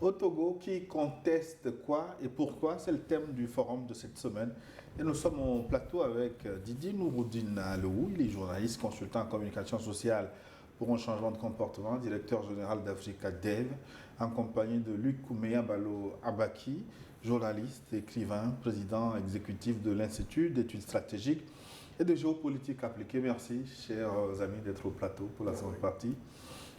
Au Togo, qui conteste quoi et pourquoi? C'est le thème du forum de cette semaine. Et nous sommes au plateau avec Didier Nouroudine Alou, il est journaliste, consultant en communication sociale pour un changement de comportement, directeur général d'Africa Dev, en compagnie de Luc Koumeya Balo Abaki, journaliste, écrivain, président exécutif de l'Institut d'études stratégiques et de géopolitique appliquée. Merci, chers amis, d'être au plateau pour la seconde partie.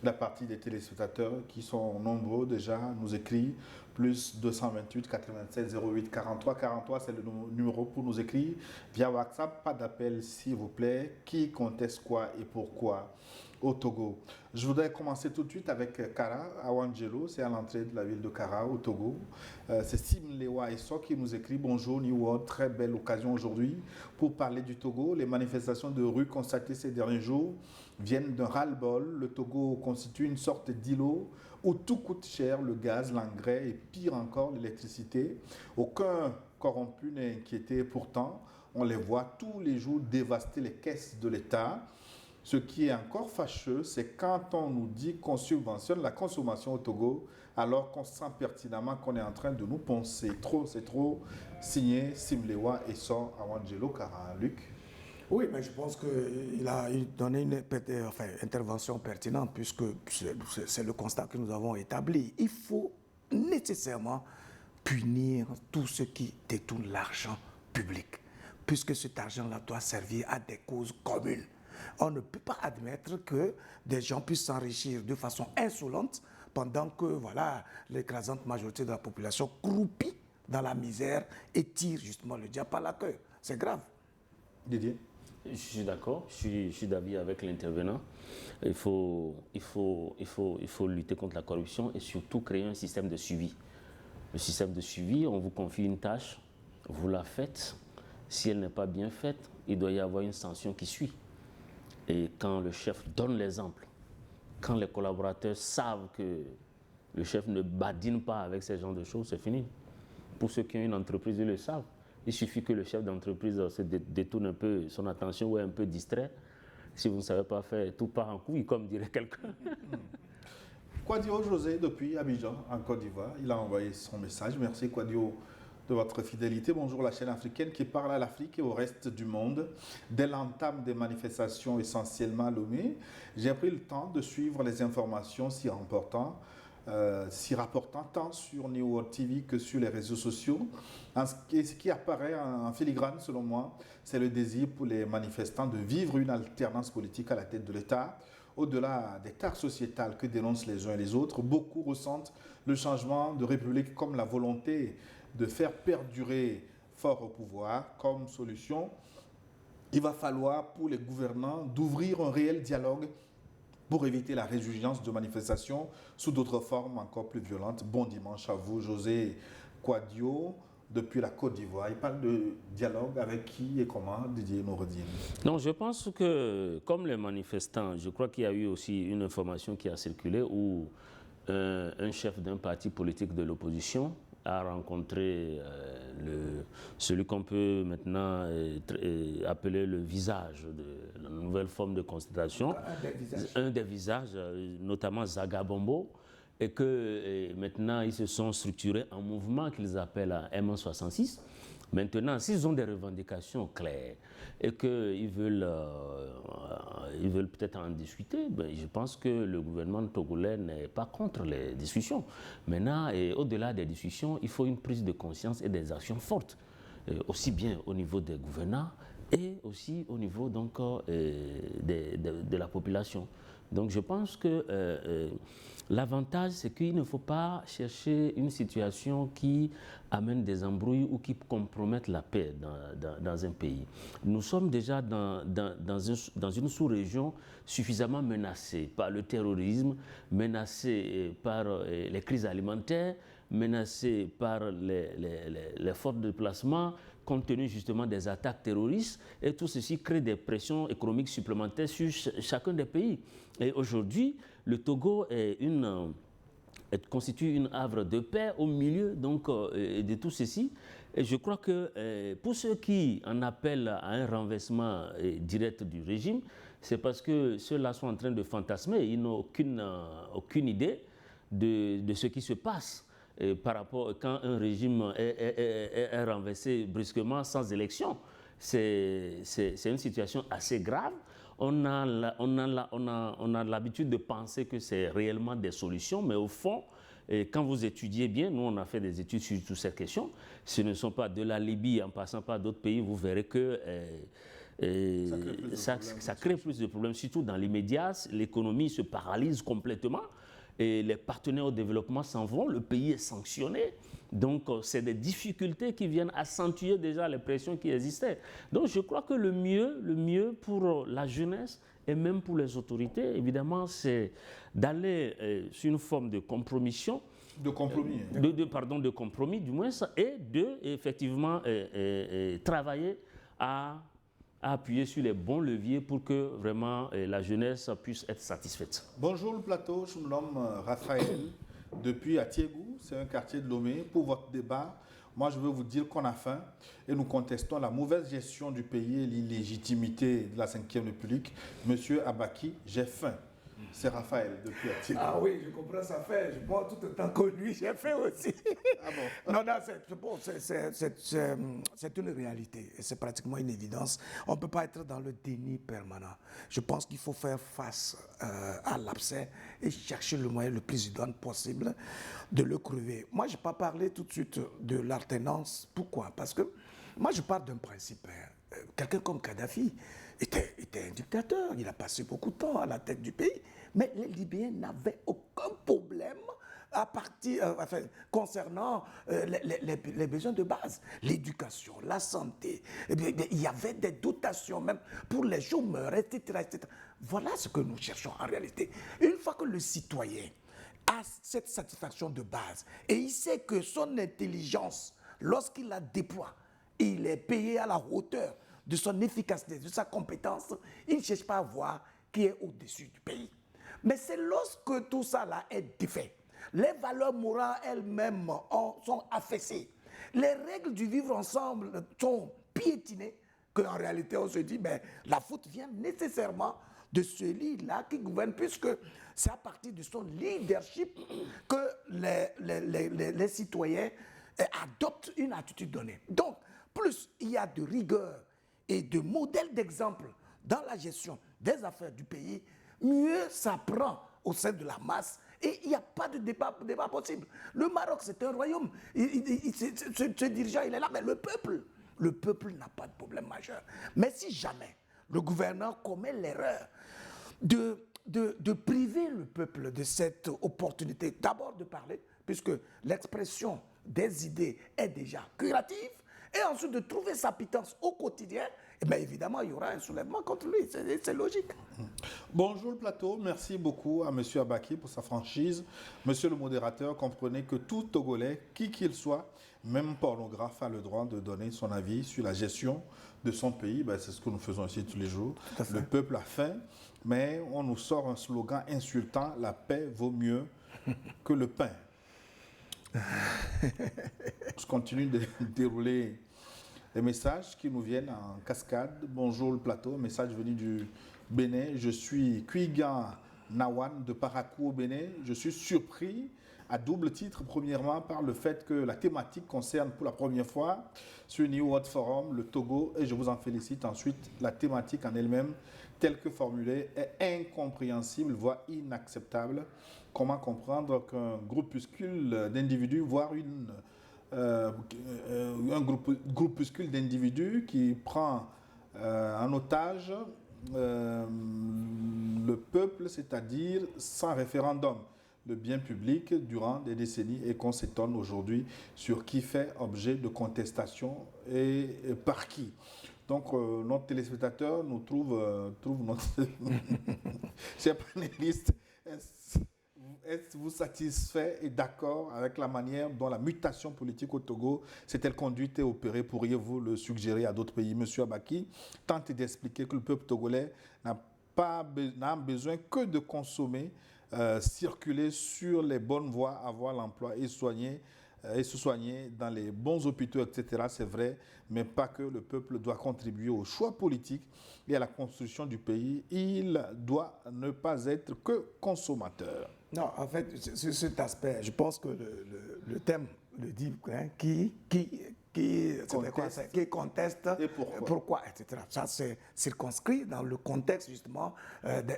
La partie des téléspectateurs qui sont nombreux déjà nous écrivent plus 228 87 08 43 43, c'est le numéro pour nous écrire via WhatsApp. Pas d'appel s'il vous plaît. Qui conteste quoi et pourquoi au Togo? Je voudrais commencer tout de suite avec Kara Awangelo, c'est à l'entrée de la ville de Kara au Togo. C'est Simlewa Eso qui nous écrit: bonjour New World, très belle occasion aujourd'hui pour parler du Togo. Les manifestations de rue constatées ces derniers jours viennent d'un ras-le-bol. Le Togo constitue une sorte d'îlot où tout coûte cher, le gaz, l'engrais et pire encore l'électricité. Aucun corrompu n'est inquiété, pourtant on les voit tous les jours dévaster les caisses de l'État. Ce qui est encore fâcheux, c'est quand on nous dit qu'on subventionne la consommation au Togo, alors qu'on sent pertinemment qu'on est en train de nous poncer. C'est trop. Signé Simlewa et son Awangelo Kara. Luc. Oui, mais je pense qu'il a donné une intervention pertinente puisque c'est le constat que nous avons établi. Il faut nécessairement punir tous ceux qui détournent l'argent public, puisque cet argent-là doit servir à des causes communes. On ne peut pas admettre que des gens puissent s'enrichir de façon insolente pendant que l'écrasante majorité de la population croupit dans la misère et tire justement le diable par la queue. C'est grave. Didier? Je suis d'accord, je suis d'avis avec l'intervenant. Il faut lutter contre la corruption et surtout créer un système de suivi. Le système de suivi, on vous confie une tâche, vous la faites. Si elle n'est pas bien faite, il doit y avoir une sanction qui suit. Et quand le chef donne l'exemple, quand les collaborateurs savent que le chef ne badine pas avec ce genre de choses, c'est fini. Pour ceux qui ont une entreprise, ils le savent. Il suffit que le chef d'entreprise se détourne un peu son attention ou est un peu distrait. Si vous ne savez pas faire, tout part en couille, comme dirait quelqu'un. Kwadio José, depuis Abidjan, en Côte d'Ivoire, il a envoyé son message. Merci Kwadio de votre fidélité. Bonjour la chaîne africaine qui parle à l'Afrique et au reste du monde. Dès l'entame des manifestations essentiellement à Lomé, j'ai pris le temps de suivre les informations s'y rapportant tant sur New World TV que sur les réseaux sociaux. Ce qui apparaît en filigrane, selon moi, c'est le désir pour les manifestants de vivre une alternance politique à la tête de l'État. Au-delà des tares sociétales que dénoncent les uns et les autres, beaucoup ressentent le changement de république comme la volonté de faire perdurer fort au pouvoir. Comme solution, il va falloir pour les gouvernants d'ouvrir un réel dialogue pour éviter la résurgence de manifestations sous d'autres formes encore plus violentes. Bon dimanche à vous, José Kwadio, depuis la Côte d'Ivoire. Il parle de dialogue avec qui et comment, Didier Nouroudine? Non, je pense que, comme les manifestants, je crois qu'il y a eu aussi une information qui a circulé où un chef d'un parti politique de l'opposition a rencontré celui qu'on peut maintenant appeler le visage de la nouvelle forme de constitution, un des visages, notamment Zagabombo, et que maintenant ils se sont structurés en mouvement qu'ils appellent M66. Maintenant, s'ils ont des revendications claires et qu'ils veulent peut-être en discuter, je pense que le gouvernement togolais n'est pas contre les discussions. Maintenant, au-delà des discussions, il faut une prise de conscience et des actions fortes, aussi bien au niveau des gouvernants et aussi au niveau donc, de la population. Donc je pense que l'avantage, c'est qu'il ne faut pas chercher une situation qui amène des embrouilles ou qui compromettent la paix dans un pays. Nous sommes déjà dans une sous-région suffisamment menacée par le terrorisme, menacée par les crises alimentaires, menacée par les forts déplacements, compte tenu justement des attaques terroristes, et tout ceci crée des pressions économiques supplémentaires sur chacun des pays. Et aujourd'hui, le Togo constitue une havre de paix au milieu donc, de tout ceci. Et je crois que pour ceux qui en appellent à un renversement direct du régime, c'est parce que ceux-là sont en train de fantasmer, ils n'ont aucune idée de ce qui se passe. par rapport quand un régime est renversé brusquement sans élection. C'est une situation assez grave. On a l'habitude de penser que c'est réellement des solutions, mais au fond, quand vous étudiez bien, nous on a fait des études sur toutes ces questions, ce ne sont pas de la Libye en passant par d'autres pays, vous verrez que ça crée plus de problèmes, surtout dans l'immédiat, l'économie se paralyse complètement. Et les partenaires au développement s'en vont, le pays est sanctionné. Donc, c'est des difficultés qui viennent accentuer déjà les pressions qui existaient. Donc, je crois que le mieux pour la jeunesse et même pour les autorités, évidemment, c'est d'aller sur une forme de compromission. De compromis. De compromis, du moins, et de, effectivement, travailler à appuyer sur les bons leviers pour que vraiment la jeunesse puisse être satisfaite. Bonjour le plateau, je me nomme Raphaël, depuis Atiégou, c'est un quartier de Lomé. Pour votre débat, moi je veux vous dire qu'on a faim et nous contestons la mauvaise gestion du pays et l'illégitimité de la Ve République. Monsieur Abaki, j'ai faim. C'est Raphaël depuis Atiégou. Ah oui, je comprends, ça fait. Je bois tout autant que lui, j'ai fait aussi. Ah bon? Non, c'est une réalité et c'est pratiquement une évidence. On ne peut pas être dans le déni permanent. Je pense qu'il faut faire face à l'abcès et chercher le moyen le plus idoine possible de le crever. Moi, je n'ai pas parlé tout de suite de l'alternance. Pourquoi? Parce que moi, je pars d'un principe. Quelqu'un comme Kadhafi était un dictateur. Il a passé beaucoup de temps à la tête du pays. Mais les Libyens n'avaient aucun problème concernant les besoins de base. L'éducation, la santé. Il y avait des dotations même pour les chômeurs, etc., etc. Voilà ce que nous cherchons en réalité. Une fois que le citoyen a cette satisfaction de base et il sait que son intelligence, lorsqu'il la déploie, il est payé à la hauteur de son efficacité, de sa compétence, il ne cherche pas à voir qui est au-dessus du pays. Mais c'est lorsque tout ça là est défait, les valeurs morales elles-mêmes sont affaissées, les règles du vivre ensemble sont piétinées, qu'en réalité on se dit, ben, la faute vient nécessairement de celui-là qui gouverne, puisque c'est à partir de son leadership que les citoyens adoptent une attitude donnée. Donc, plus il y a de rigueur et de modèles d'exemple dans la gestion des affaires du pays, mieux ça prend au sein de la masse et il n'y a pas de débat possible. Le Maroc, c'est un royaume. Ce dirigeant, il est là, mais le peuple n'a pas de problème majeur. Mais si jamais le gouverneur commet l'erreur de priver le peuple de cette opportunité, d'abord de parler, puisque l'expression des idées est déjà curative, et ensuite de trouver sa pitance au quotidien, et bien évidemment, il y aura un soulèvement contre lui, c'est logique. Bonjour le plateau, merci beaucoup à M. Abaki pour sa franchise. Monsieur le modérateur, comprenez que tout Togolais, qui qu'il soit, même pornographe, a le droit de donner son avis sur la gestion de son pays. Ben, c'est ce que nous faisons ici tous les jours. Le peuple a faim, mais on nous sort un slogan insultant, la paix vaut mieux que le pain. Je continue de dérouler les messages qui nous viennent en cascade. Bonjour le plateau, message venu du Bénin. Je suis Kuigan Nawan de Parakou au Bénin. Je suis surpris à double titre, premièrement par le fait que la thématique concerne pour la première fois sur New World Forum le Togo, et je vous en félicite. Ensuite, la thématique en elle-même, telle que formulée, est incompréhensible, voire inacceptable. Comment comprendre qu'un groupuscule d'individus, voire un groupuscule d'individus qui prend en otage le peuple, c'est-à-dire sans référendum, le bien public durant des décennies, et qu'on s'étonne aujourd'hui sur qui fait objet de contestation et par qui. Donc, notre téléspectateur nous trouve notre chers panélistes, êtes-vous satisfait et d'accord avec la manière dont la mutation politique au Togo s'est-elle conduite et opérée? Pourriez-vous le suggérer à d'autres pays? Monsieur Abaki, tentez d'expliquer que le peuple togolais n'a besoin que de consommer, circuler sur les bonnes voies, avoir l'emploi et se soigner dans les bons hôpitaux, etc. C'est vrai, mais pas que. Le peuple doit contribuer au choix politique et à la construction du pays. Il doit ne pas être que consommateur. Non, en fait, sur cet aspect, je pense que le thème le dit, hein, qui conteste, et pourquoi, etc. Ça, c'est circonscrit dans le contexte, justement,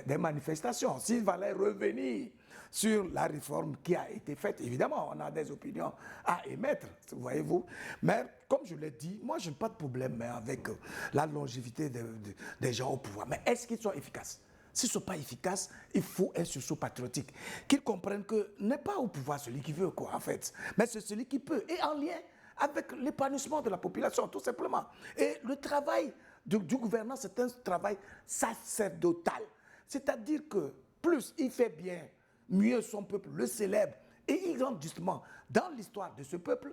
des manifestations. S'il fallait revenir sur la réforme qui a été faite, évidemment, on a des opinions à émettre, voyez-vous. Mais, comme je l'ai dit, moi, je n'ai pas de problème avec la longévité des gens au pouvoir. Mais est-ce qu'ils sont efficaces? S'ils ne sont pas efficaces, il faut un sursaut patriotique. Qu'ils comprennent que n'est pas au pouvoir celui qui veut, quoi, en fait. Mais c'est celui qui peut. Et en lien avec l'épanouissement de la population, tout simplement. Et le travail du gouvernement, c'est un travail sacerdotal. C'est-à-dire que plus il fait bien, mieux son peuple le célèbre. Et il rentre justement dans l'histoire de ce peuple.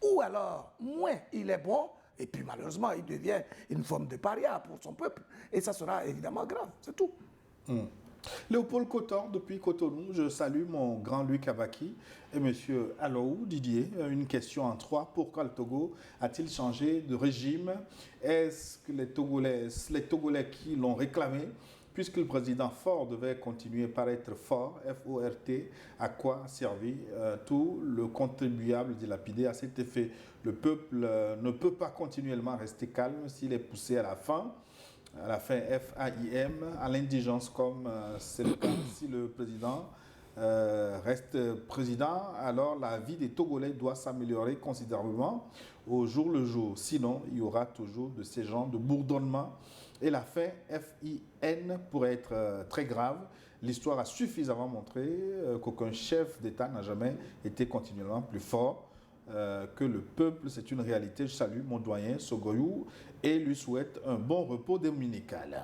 Ou alors, moins il est bon, et puis malheureusement, il devient une forme de paria pour son peuple. Et ça sera évidemment grave, c'est tout. Léopold Kotor, depuis Cotonou, je salue mon grand Louis Kabaki et monsieur Alou Didier. Une question en 3. Pourquoi le Togo a-t-il changé de régime? Est-ce que les Togolais qui l'ont réclamé, puisque le président Faure devait continuer par être fort, F-O-R-T, à quoi a servi tout le contribuable dilapidé à cet effet? Le peuple ne peut pas continuellement rester calme s'il est poussé à la fin F-A-I-M, à l'indigence comme c'est le cas. Si le président reste président, alors la vie des Togolais doit s'améliorer considérablement au jour le jour. Sinon, il y aura toujours de ces genres de bourdonnement. Et la fin, F-I-N, pourrait être très grave. L'histoire a suffisamment montré qu'aucun chef d'État n'a jamais été continuellement plus fort. Que le peuple, c'est une réalité. Je salue mon doyen Sogoyou et lui souhaite un bon repos dominical.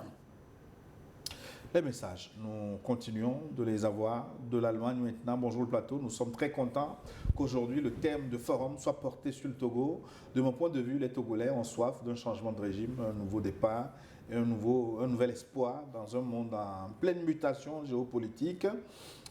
Les messages, nous continuons de les avoir de l'Allemagne maintenant. Bonjour le plateau, nous sommes très contents qu'aujourd'hui le thème de forum soit porté sur le Togo. De mon point de vue, les Togolais ont soif d'un changement de régime, un nouveau départ et un nouvel espoir dans un monde en pleine mutation géopolitique.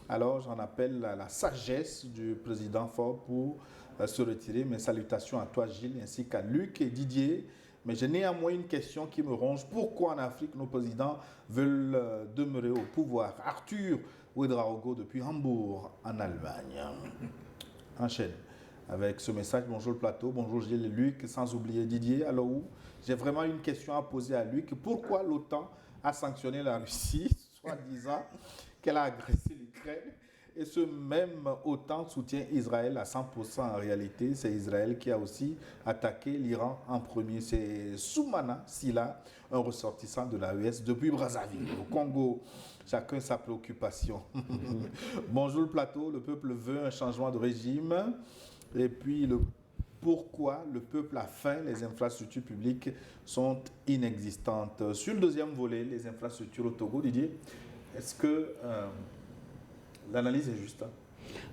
Alors j'en appelle à la sagesse du président Faure pour se retirer. Mes salutations à toi Gilles ainsi qu'à Luc et Didier. Mais j'ai néanmoins une question qui me ronge. Pourquoi en Afrique nos présidents veulent demeurer au pouvoir? Arthur Ouedraogo depuis Hambourg en Allemagne. Enchaîne avec ce message. Bonjour le plateau, bonjour Gilles et Luc, sans oublier Didier. Alors j'ai vraiment une question à poser à Luc. Pourquoi l'OTAN a sanctionné la Russie, soi-disant qu'elle a agressé l'Ukraine? Et ce même OTAN soutient Israël à 100%. En réalité, c'est Israël qui a aussi attaqué l'Iran en premier. C'est Soumana Silla, un ressortissant de l'AES depuis Brazzaville, au Congo. Chacun sa préoccupation. Bonjour le plateau, le peuple veut un changement de régime. Et puis, pourquoi le peuple a faim, les infrastructures publiques sont inexistantes. Sur le deuxième volet, les infrastructures au Togo, Didier, est-ce que l'analyse est juste?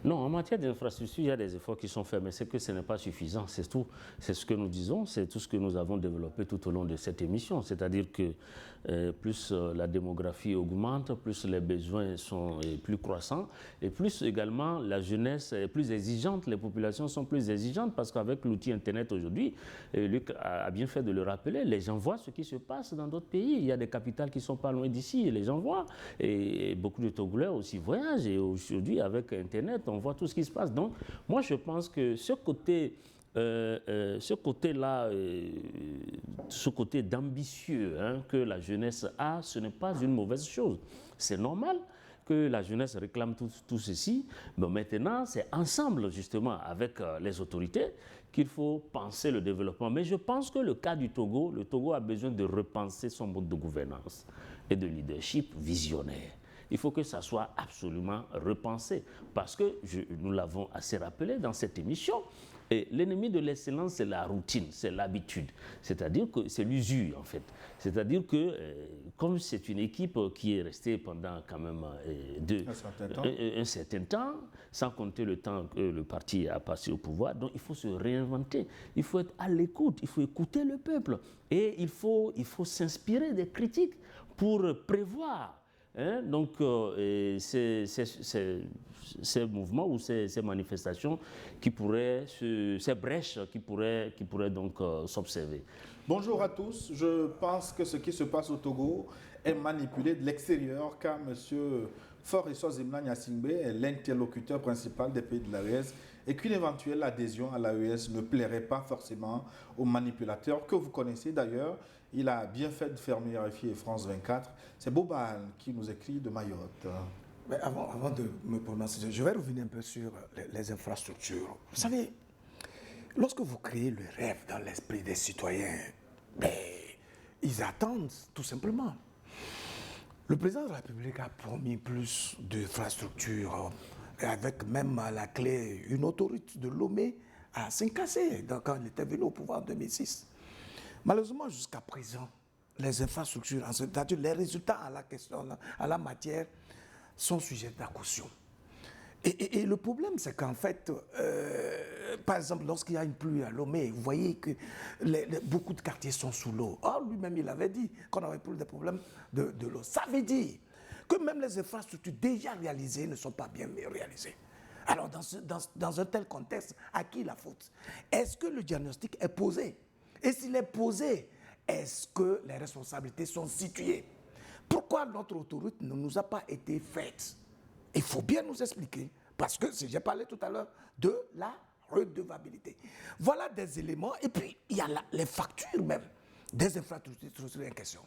Non, en matière d'infrastructure, il y a des efforts qui sont faits, mais c'est que ce n'est pas suffisant, c'est tout. C'est ce que nous disons, c'est tout ce que nous avons développé tout au long de cette émission. C'est-à-dire que plus la démographie augmente, plus les besoins sont plus croissants, et plus également la jeunesse est plus exigeante, les populations sont plus exigeantes, parce qu'avec l'outil Internet aujourd'hui, Luc a bien fait de le rappeler, les gens voient ce qui se passe dans d'autres pays. Il y a des capitales qui ne sont pas loin d'ici, et les gens voient. Et beaucoup de Togolais aussi voyagent, et aujourd'hui, avec Internet, on voit tout ce qui se passe. Donc, moi, je pense que ce côté d'ambitieux que la jeunesse a, ce n'est pas une mauvaise chose. C'est normal que la jeunesse réclame tout ceci. Mais maintenant, c'est ensemble, justement, avec les autorités, qu'il faut penser le développement. Mais je pense que le cas du Togo, le Togo a besoin de repenser son mode de gouvernance et de leadership visionnaire. Il faut que ça soit absolument repensé parce que, nous l'avons assez rappelé dans cette émission, l'ennemi de l'excellence, c'est la routine, c'est l'habitude. C'est-à-dire que c'est l'usure, en fait. C'est-à-dire que, comme c'est une équipe qui est restée pendant quand même un certain temps, sans compter le temps que le parti a passé au pouvoir, donc il faut se réinventer. Il faut être à l'écoute, il faut écouter le peuple. Et il faut s'inspirer des critiques pour prévoir. Donc, ces mouvements ou ces manifestations ces brèches qui pourraient donc s'observer. Bonjour à tous. Je pense que ce qui se passe au Togo est manipulé de l'extérieur car M. Fort Zimna Nyasingbe est l'interlocuteur principal des pays de l'AES et qu'une éventuelle adhésion à l'AES ne plairait pas forcément aux manipulateurs que vous connaissez d'ailleurs. Il a bien fait de fermer RFI et France 24. C'est Bobal qui nous écrit de Mayotte. Mais avant de me prononcer, je vais revenir un peu sur les infrastructures. Vous savez, lorsque vous créez le rêve dans l'esprit des citoyens, ben, ils attendent tout simplement. Le président de la République a promis plus d'infrastructures, avec même à la clé une autoroute de Lomé à Saint-Cassé, quand il était venu au pouvoir en 2006. Malheureusement, jusqu'à présent, les infrastructures, c'est-à-dire les résultats à la question, à la matière, sont sujets d'accoution. Et le problème, c'est qu'en fait, par exemple, lorsqu'il y a une pluie à Lomé, vous voyez que beaucoup de quartiers sont sous l'eau. Or, lui-même, il avait dit qu'on avait plus de problèmes de l'eau. Ça veut dire que même les infrastructures déjà réalisées ne sont pas bien réalisées. Alors, dans un tel contexte, à qui la faute? Est-ce que le diagnostic est posé? Et s'il est posé, est-ce que les responsabilités sont situées? Pourquoi notre autoroute ne nous a pas été faite? Il faut bien nous expliquer, parce que j'ai parlé tout à l'heure de la redevabilité. Voilà des éléments, et puis il y a les factures même des infrastructures en question.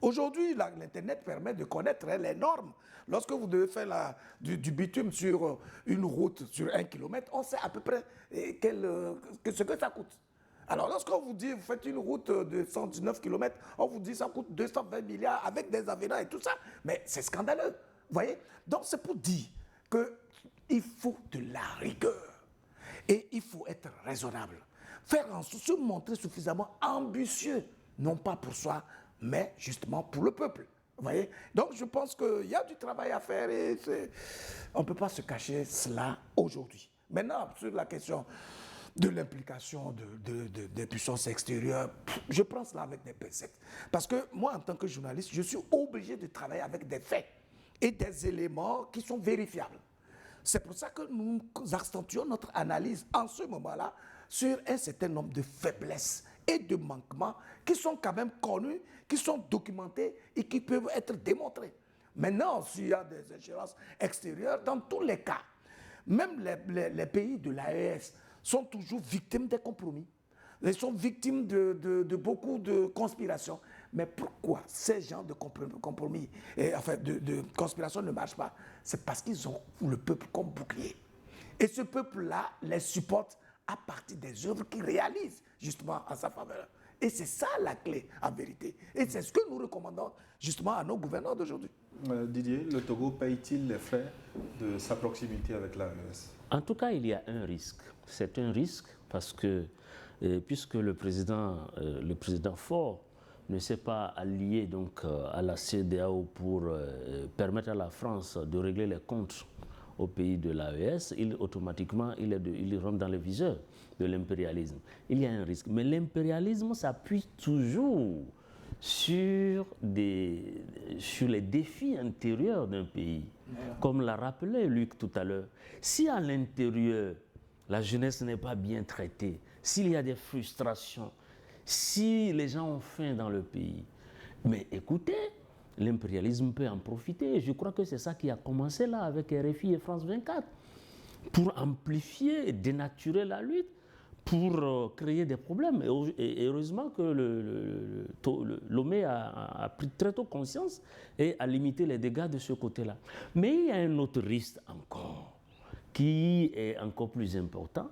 Aujourd'hui, l'Internet permet de connaître les normes. Lorsque vous devez faire du bitume sur une route, sur 1 kilomètre, on sait à peu près ce que ça coûte. Alors, lorsqu'on vous dit, vous faites une route de 119 km, on vous dit ça coûte 220 milliards avec des avenants et tout ça. Mais c'est scandaleux, vous voyez? Donc, c'est pour dire qu'il faut de la rigueur. Et il faut être raisonnable. Se montrer suffisamment ambitieux, non pas pour soi, mais justement pour le peuple. Vous voyez? Donc, je pense qu'il y a du travail à faire et on ne peut pas se cacher cela aujourd'hui. Maintenant, sur la question de l'implication des puissances extérieures, je prends cela avec des pincettes. Parce que moi, en tant que journaliste, je suis obligé de travailler avec des faits et des éléments qui sont vérifiables. C'est pour ça que nous accentuons notre analyse en ce moment-là sur un certain nombre de faiblesses et de manquements qui sont quand même connus, qui sont documentés et qui peuvent être démontrés. Maintenant, s'il y a des ingérences extérieures, dans tous les cas, même les pays de l'AES sont toujours victimes des compromis. Ils sont victimes de beaucoup de conspirations. Mais pourquoi ces gens de compromis, de conspiration ne marchent pas? C'est parce qu'ils ont le peuple comme bouclier. Et ce peuple-là les supporte à partir des œuvres qu'ils réalisent justement en sa faveur. Et c'est ça la clé, en vérité. Et c'est ce que nous recommandons justement à nos gouvernants d'aujourd'hui. Didier, le Togo paye-t-il les frais de sa proximité avec l'AES? En tout cas, il y a un risque. C'est un risque parce que, puisque le président Faure ne s'est pas allié donc, à la CEDEAO pour permettre à la France de régler les comptes au pays de l'AES, automatiquement, il rentre dans le viseur de l'impérialisme. Il y a un risque. Mais l'impérialisme s'appuie toujours sur les défis intérieurs d'un pays. Comme l'a rappelé Luc tout à l'heure, si à l'intérieur, la jeunesse n'est pas bien traitée, s'il y a des frustrations, si les gens ont faim dans le pays, mais écoutez, l'impérialisme peut en profiter. Je crois que c'est ça qui a commencé là avec RFI et France 24, pour amplifier et dénaturer la lutte, pour créer des problèmes. Et heureusement que Lomé a pris très tôt conscience et a limité les dégâts de ce côté-là. Mais il y a un autre risque encore, qui est encore plus important,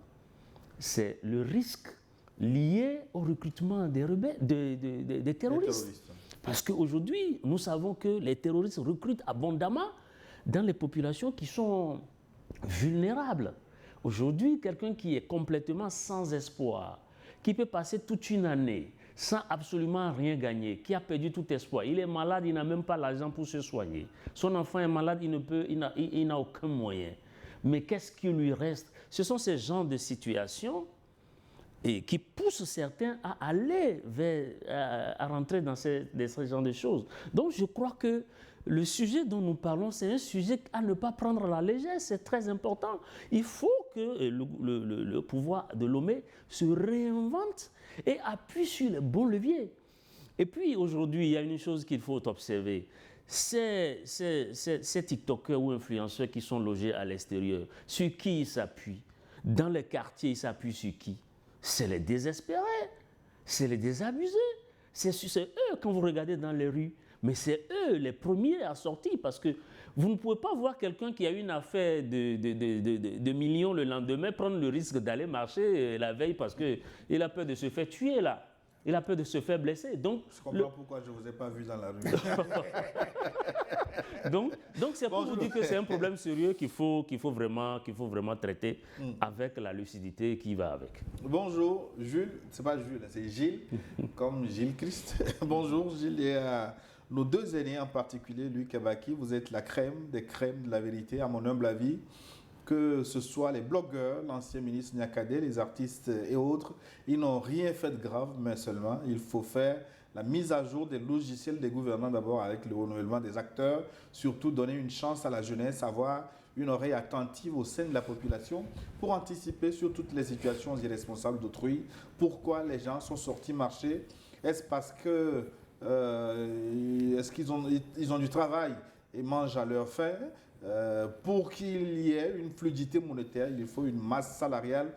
c'est le risque lié au recrutement des rebelles, des terroristes. Parce qu'aujourd'hui, nous savons que les terroristes recrutent abondamment dans les populations qui sont vulnérables. Aujourd'hui, quelqu'un qui est complètement sans espoir, qui peut passer toute une année sans absolument rien gagner, qui a perdu tout espoir, il est malade, il n'a même pas l'argent pour se soigner. Son enfant est malade, il n'a aucun moyen. Mais qu'est-ce qui lui reste? Ce sont ces genres de situations et qui poussent certains à aller à rentrer dans ce genre de choses. Donc je crois que le sujet dont nous parlons, c'est un sujet à ne pas prendre à la légère, c'est très important. Il faut que le pouvoir de Lomé se réinvente et appuie sur les bons leviers. Et puis aujourd'hui, il y a une chose qu'il faut observer, ces TikTokers ou influenceurs qui sont logés à l'extérieur, sur qui ils s'appuient? Dans les quartiers, ils s'appuient sur qui? C'est les désespérés, c'est les désabusés. C'est eux, quand vous regardez dans les rues, mais c'est eux les premiers à sortir parce que vous ne pouvez pas voir quelqu'un qui a une affaire de millions le lendemain prendre le risque d'aller marcher la veille parce qu'il a peur de se faire tuer là. Il a peur de se faire blesser. Donc, je comprends pourquoi je ne vous ai pas vu dans la rue. donc c'est pour vous dire que c'est un problème sérieux qu'il faut vraiment traiter avec la lucidité qui va avec. Bonjour, Jules. C'est pas Jules, c'est Gilles, comme Gilles Christ. Bonjour, Gilles. Et nos deux aînés en particulier, Luc et Baki, vous êtes la crème des crèmes de la vérité, à mon humble avis. Que ce soit les blogueurs, l'ancien ministre Niakade, les artistes et autres, ils n'ont rien fait de grave, mais seulement il faut faire la mise à jour des logiciels des gouvernants d'abord avec le renouvellement des acteurs, surtout donner une chance à la jeunesse, avoir une oreille attentive au sein de la population pour anticiper sur toutes les situations irresponsables d'autrui. Pourquoi les gens sont sortis marcher? Est-ce parce que est-ce qu'ils ont du travail et mangent à leur faim? Pour qu'il y ait une fluidité monétaire, il faut une masse salariale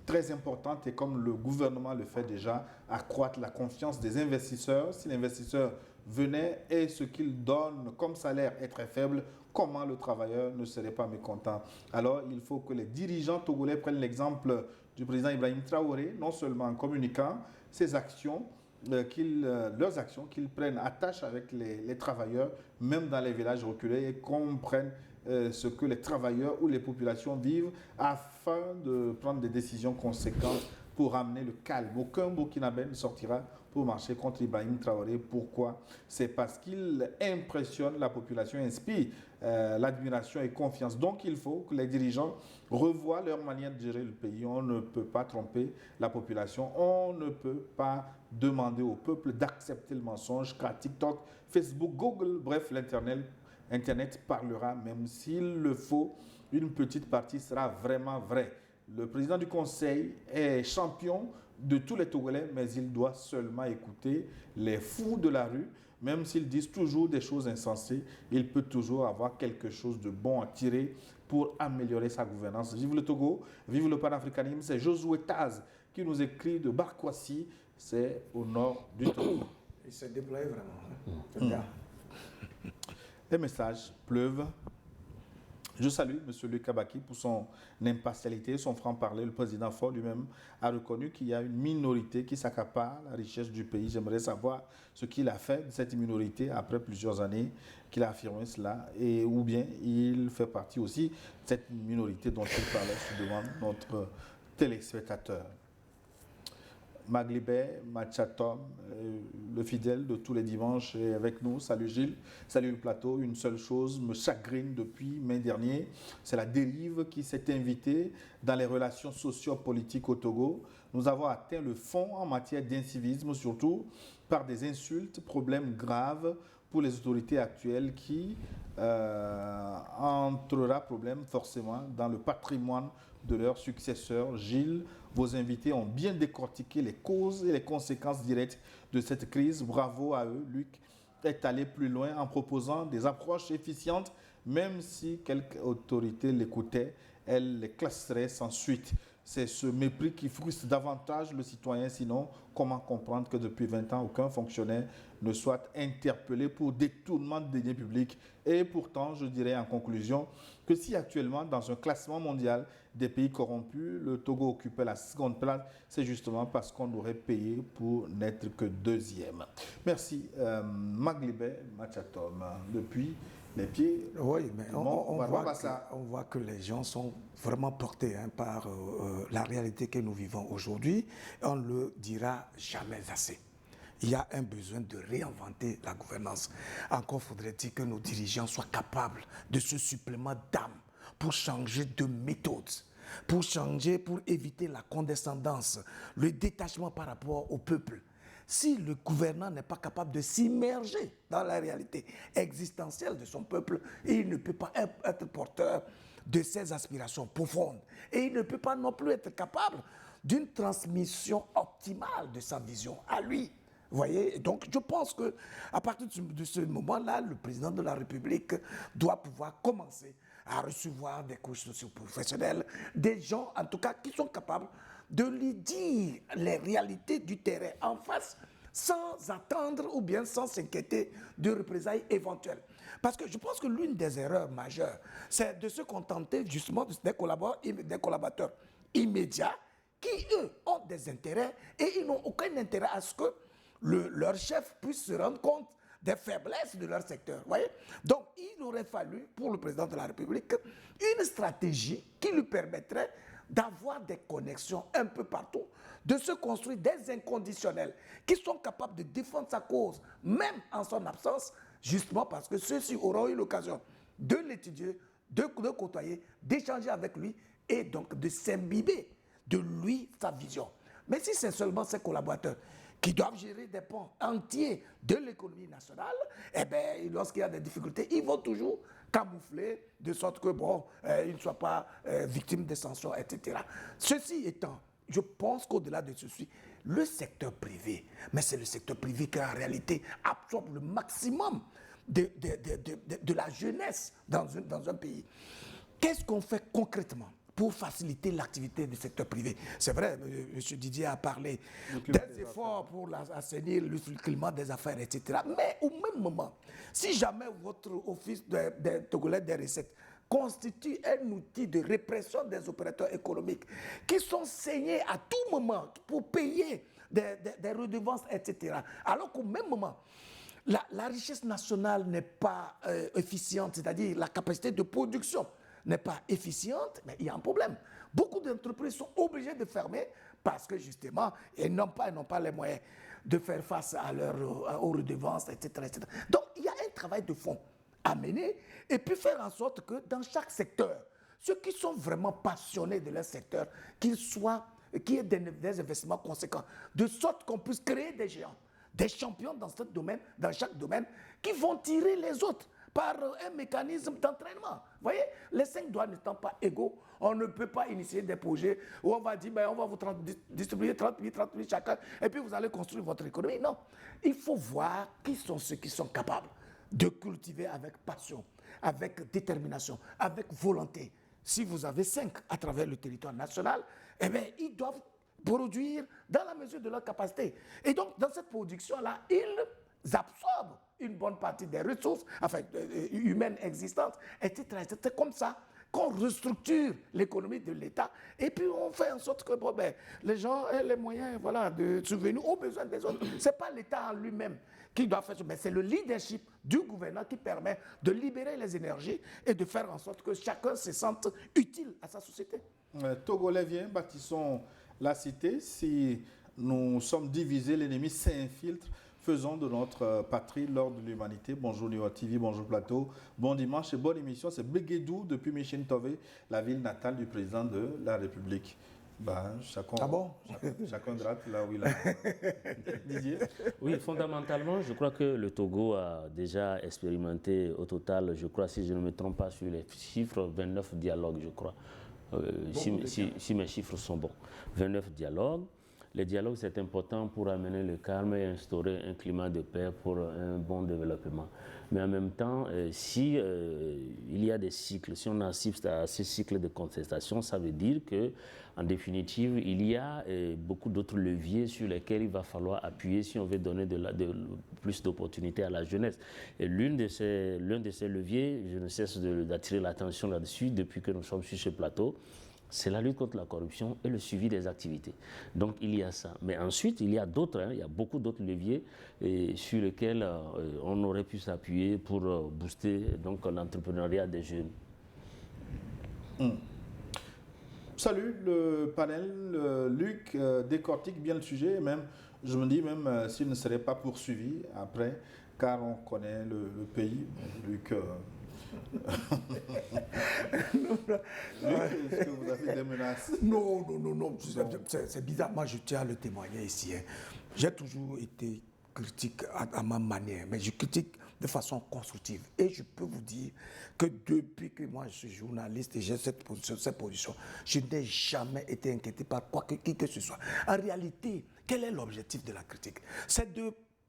très importante et comme le gouvernement le fait déjà, accroître la confiance des investisseurs. Si l'investisseur venait et ce qu'il donne comme salaire est très faible, comment le travailleur ne serait pas mécontent? Alors il faut que les dirigeants togolais prennent l'exemple du président Ibrahim Traoré, non seulement en communiquant ses actions, leurs actions, qu'ils prennent attache avec les travailleurs, même dans les villages reculés, et comprennent ce que les travailleurs ou les populations vivent afin de prendre des décisions conséquentes pour amener le calme. Aucun Burkinabé ne sortira pour marcher contre Ibrahim Traoré. Pourquoi? C'est parce qu'il impressionne la population, inspire l'admiration et confiance. Donc il faut que les dirigeants revoient leur manière de gérer le pays. On ne peut pas tromper la population. On ne peut pas demander au peuple d'accepter le mensonge car TikTok, Facebook, Google, bref, l'Internet parlera, même s'il le faut, une petite partie sera vraiment vraie. Le président du Conseil est champion de tous les Togolais, mais il doit seulement écouter les fous de la rue. Même s'ils disent toujours des choses insensées, il peut toujours avoir quelque chose de bon à tirer pour améliorer sa gouvernance. Vive le Togo, vive le panafricanisme. C'est Josué Taz qui nous écrit de Barkwasi, c'est au nord du Togo. Il s'est déployé vraiment. Les messages pleuvent. Je salue M. Luc Kabaki pour son impartialité, son franc-parler. Le président Faure lui-même a reconnu qu'il y a une minorité qui s'accapare la richesse du pays. J'aimerais savoir ce qu'il a fait de cette minorité après plusieurs années qu'il a affirmé cela, et ou bien il fait partie aussi de cette minorité dont il parlait, je demande notre téléspectateur. Maglibé, Machatom, le fidèle de tous les dimanches est avec nous. Salut Gilles, salut le plateau. Une seule chose me chagrine depuis mai dernier, c'est la dérive qui s'est invitée dans les relations socio-politiques au Togo. Nous avons atteint le fond en matière d'incivisme, surtout par des insultes, problèmes graves pour les autorités actuelles qui entrera problème forcément dans le patrimoine de leurs successeurs. Gilles, vos invités ont bien décortiqué les causes et les conséquences directes de cette crise. Bravo à eux. Luc est allé plus loin en proposant des approches efficientes, même si quelques autorités l'écoutaient, elles les classeraient sans suite. C'est ce mépris qui frustre davantage le citoyen. Sinon, comment comprendre que depuis 20 ans, aucun fonctionnaire ne soit interpellé pour détournement de deniers publics? Et pourtant, je dirais en conclusion que si actuellement, dans un classement mondial des pays corrompus, le Togo occupait la seconde place, c'est justement parce qu'on aurait payé pour n'être que deuxième. Merci. Maglibé Machatom, depuis les pieds. Oui, mais on voit que les gens sont vraiment portés par la réalité que nous vivons aujourd'hui. On ne le dira jamais assez. Il y a un besoin de réinventer la gouvernance. Encore faudrait-il que nos dirigeants soient capables de ce supplément d'âme pour changer de méthode, pour changer, pour éviter la condescendance, le détachement par rapport au peuple. Si le gouvernant n'est pas capable de s'immerger dans la réalité existentielle de son peuple, il ne peut pas être porteur de ses aspirations profondes. Et il ne peut pas non plus être capable d'une transmission optimale de sa vision à lui. Vous voyez, donc je pense qu'à partir de ce moment-là, le président de la République doit pouvoir commencer à recevoir des couches socio-professionnelles, des gens en tout cas qui sont capables de lui dire les réalités du terrain en face, sans attendre ou bien sans s'inquiéter de représailles éventuelles. Parce que je pense que l'une des erreurs majeures, c'est de se contenter justement des collaborateurs immédiats qui, eux, ont des intérêts et ils n'ont aucun intérêt à ce que leur chef puisse se rendre compte des faiblesses de leur secteur. Voyez. Donc, il aurait fallu, pour le président de la République, une stratégie qui lui permettrait d'avoir des connexions un peu partout, de se construire des inconditionnels qui sont capables de défendre sa cause, même en son absence, justement parce que ceux-ci auront eu l'occasion de l'étudier, de côtoyer, d'échanger avec lui et donc de s'imbiber de lui, sa vision. Mais si c'est seulement ses collaborateurs qui doivent gérer des pans entiers de l'économie nationale, eh bien, lorsqu'il y a des difficultés, ils vont toujours camoufler de sorte que, bon, ils ne soient pas victimes de sanctions, etc. Ceci étant, je pense qu'au-delà de ceci, le secteur privé, mais c'est le secteur privé qui en réalité absorbe le maximum de la jeunesse dans un pays. Qu'est-ce qu'on fait concrètement pour faciliter l'activité du secteur privé? C'est vrai, M. Didier a parlé des efforts pour assainir le climat des affaires, etc. Mais au même moment, si jamais votre office des Togolais des recettes constitue un outil de répression des opérateurs économiques qui sont saignés à tout moment pour payer des redevances, etc. Alors qu'au même moment, la richesse nationale n'est pas efficiente, c'est-à-dire la capacité de production n'est pas efficiente, mais il y a un problème. Beaucoup d'entreprises sont obligées de fermer parce que justement, elles n'ont pas les moyens de faire face aux redevances, etc., etc. Donc, il y a un travail de fond à mener et puis faire en sorte que dans chaque secteur, ceux qui sont vraiment passionnés de leur secteur, qu'il y ait des investissements conséquents, de sorte qu'on puisse créer des géants, des champions dans ce domaine, dans chaque domaine, qui vont tirer les autres par un mécanisme d'entraînement. Vous voyez, les 5 doigts n'étant pas égaux, on ne peut pas initier des projets où on va dire, on va vous distribuer 30 000 chacun, et puis vous allez construire votre économie. Non, il faut voir qui sont ceux qui sont capables de cultiver avec passion, avec détermination, avec volonté. Si vous avez 5 à travers le territoire national, eh bien, ils doivent produire dans la mesure de leur capacité. Et donc, dans cette production-là, ils absorbent une bonne partie des ressources humaines existantes, etc. C'est comme ça qu'on restructure l'économie de l'État et puis on fait en sorte que les gens aient les moyens de subvenir aux besoins des autres. Ce n'est pas l'État en lui-même qui doit faire ça, mais c'est le leadership du gouvernement qui permet de libérer les énergies et de faire en sorte que chacun se sente utile à sa société. Togolais, viens, bâtissons la cité. Si nous sommes divisés, l'ennemi s'infiltre. Faisons de notre patrie l'ordre de l'humanité. Bonjour Niwa TV, bonjour Plateau, bon dimanche et bonne émission. C'est Béguédou depuis Méchine Tové, la ville natale du président de la République. Chacun gratte là où il a. Didier? Oui, fondamentalement, je crois que le Togo a déjà expérimenté au total, je crois, si je ne me trompe pas sur les chiffres, 29 dialogues, je crois. Si mes chiffres sont bons. 29 dialogues. Les dialogues, c'est important pour amener le calme et instaurer un climat de paix pour un bon développement. Mais en même temps, si il y a des cycles, si on assiste à ces cycles de contestation, ça veut dire que, en définitive, il y a beaucoup d'autres leviers sur lesquels il va falloir appuyer si on veut donner plus d'opportunités à la jeunesse. Et l'un de ces leviers, je ne cesse d'attirer l'attention là-dessus depuis que nous sommes sur ce plateau, c'est la lutte contre la corruption et le suivi des activités. Donc il y a ça. Mais ensuite, il y a d'autres, il y a beaucoup d'autres leviers sur lesquels on aurait pu s'appuyer pour booster l'entrepreneuriat des jeunes. Salut le panel. Luc décortique bien le sujet. Et même, je me dis, même s'il ne serait pas poursuivi après, car on connaît le pays, Luc... Luc, est-ce que vous avez des menaces? Non. C'est bizarre. Moi, je tiens à le témoigner ici. J'ai toujours été critique à ma manière, mais je critique de façon constructive. Et je peux vous dire que depuis que moi je suis journaliste et j'ai cette position, je n'ai jamais été inquiété par qui que ce soit. En réalité, Quel est l'objectif de la critique? C'est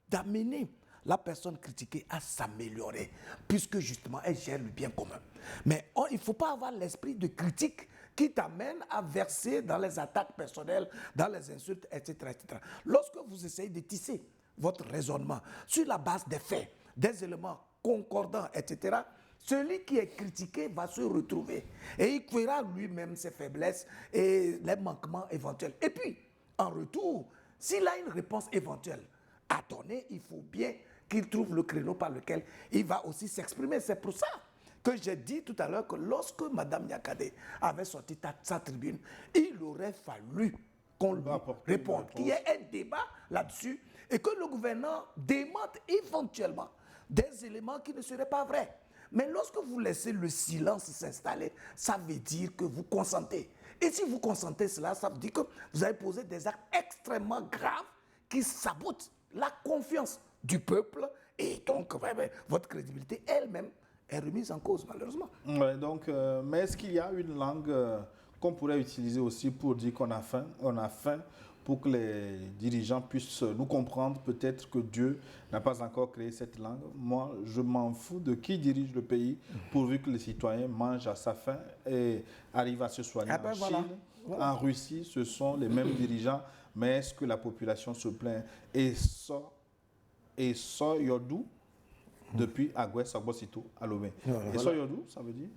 d'amener la personne critiquée à s'améliorer, puisque justement elle gère le bien commun. Mais il ne faut pas avoir l'esprit de critique qui t'amène à verser dans les attaques personnelles, dans les insultes, etc., etc. Lorsque vous essayez de tisser votre raisonnement sur la base des faits, des éléments concordants, etc., celui qui est critiqué va se retrouver et il verra lui-même ses faiblesses et les manquements éventuels. Et puis, en retour, s'il a une réponse éventuelle à donner, il faut bien qu'il trouve le créneau par lequel il va aussi s'exprimer. C'est pour ça que j'ai dit tout à l'heure que lorsque Mme Niakhaté avait sorti sa tribune, il aurait fallu qu'on lui réponde, qu'il y ait un débat là-dessus et que le gouvernement démente éventuellement des éléments qui ne seraient pas vrais. Mais lorsque vous laissez le silence s'installer, ça veut dire que vous consentez. Et si vous consentez cela, ça veut dire que vous avez posé des actes extrêmement graves qui sabotent la confiance du peuple et donc votre crédibilité elle-même est remise en cause, malheureusement. Ouais, donc, mais est-ce qu'il y a une langue qu'on pourrait utiliser aussi pour dire qu'on a faim, pour que les dirigeants puissent nous comprendre? Peut-être que Dieu n'a pas encore créé cette langue. Moi, je m'en fous de qui dirige le pays, pourvu que les citoyens mangent à sa faim et arrivent à se soigner. En Chine, en Russie, ce sont les mêmes dirigeants, mais est-ce que la population se plaint? Et ça, Yodou, depuis Agoué, Sagbosito, à Lomé. Et ça, Yodou, ça veut dire?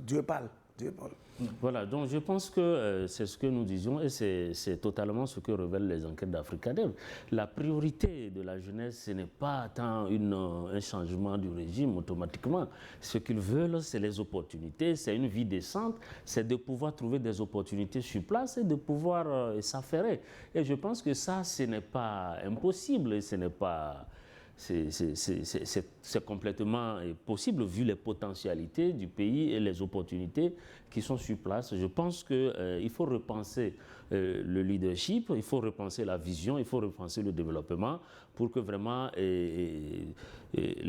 Dieu parle. Dieu parle. Voilà, donc je pense que c'est ce que nous disions et c'est totalement ce que révèlent les enquêtes d'Africadev. La priorité de la jeunesse, ce n'est pas tant un changement du régime automatiquement. Ce qu'ils veulent, c'est les opportunités, c'est une vie décente, c'est de pouvoir trouver des opportunités sur place et de pouvoir s'affairer. Et je pense que ça, ce n'est pas impossible, ce n'est pas... C'est complètement possible vu les potentialités du pays et les opportunités qui sont sur place. Je pense qu'il faut repenser le leadership, il faut repenser la vision, il faut repenser le développement pour que vraiment les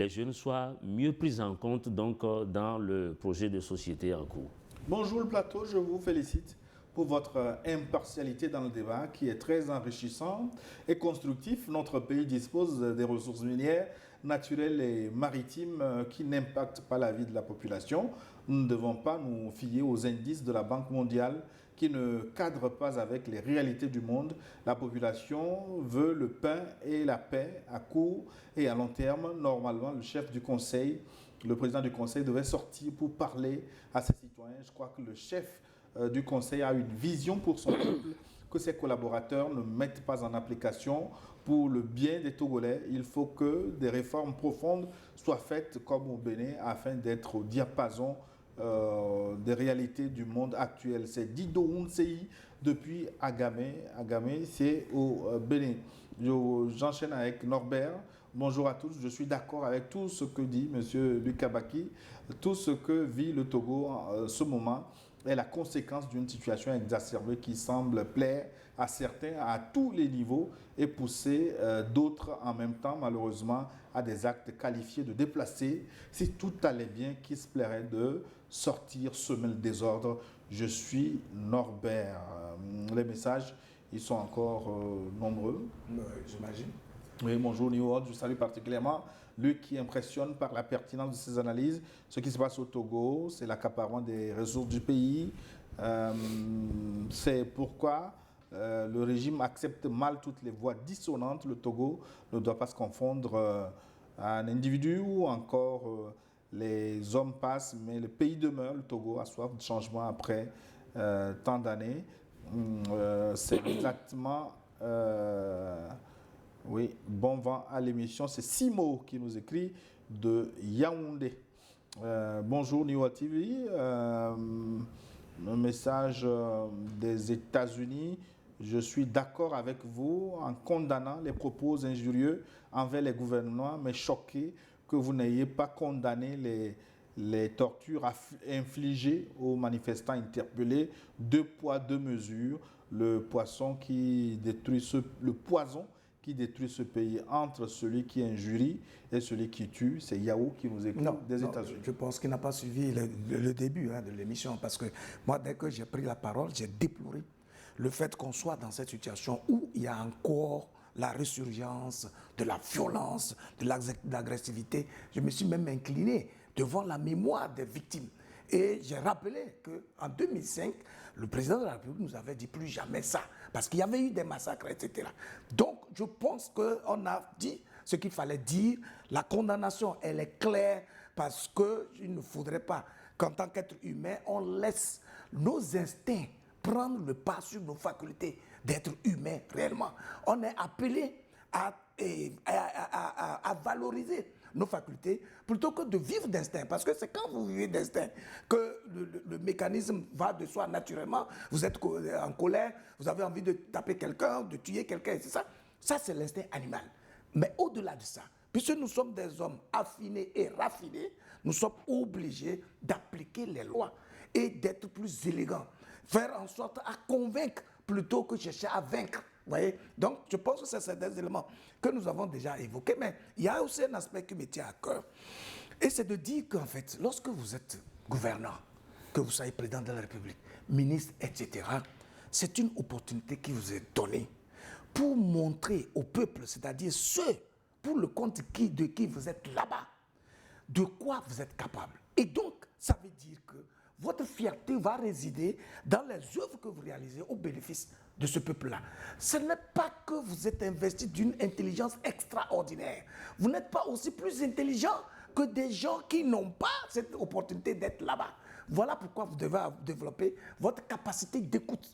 jeunes soient mieux pris en compte donc, dans le projet de société en cours. Bonjour le plateau, je vous félicite pour votre impartialité dans le débat qui est très enrichissant et constructif. Notre pays dispose des ressources minières, naturelles et maritimes qui n'impactent pas la vie de la population. Nous ne devons pas nous fier aux indices de la Banque mondiale qui ne cadrent pas avec les réalités du monde. La population veut le pain et la paix à court et à long terme. Normalement, le chef du Conseil, le président du Conseil devait sortir pour parler à ses citoyens. Je crois que le chef du Conseil a une vision pour son peuple que ses collaborateurs ne mettent pas en application pour le bien des Togolais. Il faut que des réformes profondes soient faites comme au Bénin afin d'être au diapason des réalités du monde actuel. C'est Dido Unsei depuis Agamé. Agamé, c'est au Bénin. J'enchaîne avec Norbert. Bonjour à tous, je suis d'accord avec tout ce que dit M. Lukabaki. Tout ce que vit le Togo en ce moment est la conséquence d'une situation exacerbée qui semble plaire à certains à tous les niveaux et pousser d'autres en même temps, malheureusement, à des actes qualifiés de déplacés. Si tout allait bien, qui se plairait de sortir, semer le désordre? Je suis Norbert. Les messages, ils sont encore nombreux. J'imagine. Oui, bonjour New World, je salue particulièrement Luc qui impressionne par la pertinence de ses analyses. Ce qui se passe au Togo, c'est l'accaparement des ressources du pays. C'est pourquoi le régime accepte mal toutes les voix dissonantes. Le Togo ne doit pas se confondre à un individu ou encore les hommes passent, mais le pays demeure. Le Togo a soif de changement après tant d'années. C'est exactement... oui, bon vent à l'émission. C'est Simo qui nous écrit de Yaoundé. Bonjour Niwa TV. Un message des États-Unis. Je suis d'accord avec vous en condamnant les propos injurieux envers les gouvernements, mais choqué que vous n'ayez pas condamné les tortures infligées aux manifestants interpellés. 2 poids, 2 mesures. Le poison qui détruit ce pays entre celui qui injurie et celui qui tue. C'est Yahoo qui nous écoute des États-Unis. Je pense qu'il n'a pas suivi le début de l'émission parce que moi, dès que j'ai pris la parole, j'ai déploré le fait qu'on soit dans cette situation où il y a encore la résurgence de la violence, de l'agressivité, je me suis même incliné devant la mémoire des victimes. Et j'ai rappelé qu'en 2005, le président de la République nous avait dit plus jamais ça, parce qu'il y avait eu des massacres, etc. Donc, je pense qu'on a dit ce qu'il fallait dire. La condamnation, elle est claire, parce qu'il ne faudrait pas qu'en tant qu'être humain, on laisse nos instincts prendre le pas sur nos facultés d'être humain réellement. On est appelé à valoriser nos facultés plutôt que de vivre d'instinct. Parce que c'est quand vous vivez d'instinct que le mécanisme va de soi naturellement. Vous êtes en colère, vous avez envie de taper quelqu'un, de tuer quelqu'un, c'est ça. Ça, c'est l'instinct animal. Mais au-delà de ça, puisque nous sommes des hommes affinés et raffinés, nous sommes obligés d'appliquer les lois et d'être plus élégants. Faire en sorte à convaincre plutôt que chercher à vaincre. Voyez? Donc, je pense que c'est des éléments que nous avons déjà évoqués, mais il y a aussi un aspect qui me tient à cœur. Et c'est de dire qu'en fait, lorsque vous êtes gouvernant, que vous soyez président de la République, ministre, etc., c'est une opportunité qui vous est donnée pour montrer au peuple, c'est-à-dire ceux pour le compte de qui vous êtes là-bas, de quoi vous êtes capable. Et donc, ça veut dire que votre fierté va résider dans les œuvres que vous réalisez au bénéfice de ce peuple-là. Ce n'est pas que vous êtes investi d'une intelligence extraordinaire. Vous n'êtes pas aussi plus intelligent que des gens qui n'ont pas cette opportunité d'être là-bas. Voilà pourquoi vous devez développer votre capacité d'écoute.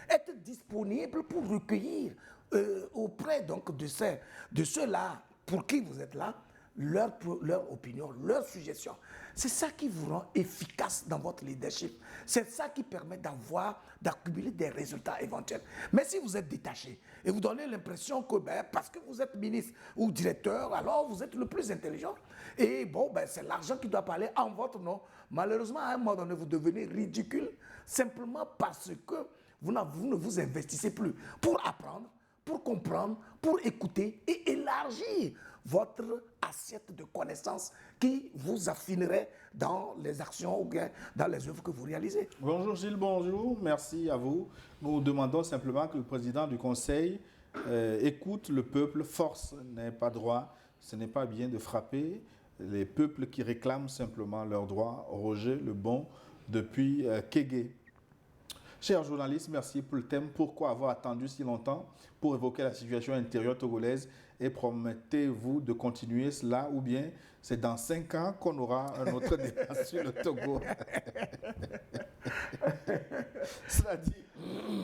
Être disponible pour recueillir auprès donc, de ceux-là pour qui vous êtes là, leur opinion, leur suggestion. C'est ça qui vous rend efficace dans votre leadership. C'est ça qui permet d'accumuler des résultats éventuels. Mais si vous êtes détaché et vous donnez l'impression que parce que vous êtes ministre ou directeur, alors vous êtes le plus intelligent. Et bon, c'est l'argent qui doit parler en votre nom. Malheureusement, à un moment donné, vous devenez ridicule simplement parce que vous ne vous investissez plus pour apprendre, pour comprendre, pour écouter et élargir votre assiette de connaissances qui vous affinerait dans les actions ou bien dans les œuvres que vous réalisez. Bonjour Gilles, bonjour, merci à vous. Nous demandons simplement que le président du Conseil écoute le peuple. Force n'est pas droit, ce n'est pas bien de frapper les peuples qui réclament simplement leurs droits. Roger Lebon depuis Kégué. Chers journalistes, merci pour le thème. Pourquoi avoir attendu si longtemps pour évoquer la situation intérieure togolaise et promettez-vous de continuer cela ou bien c'est dans 5 ans qu'on aura un autre débat sur le Togo. Cela dit,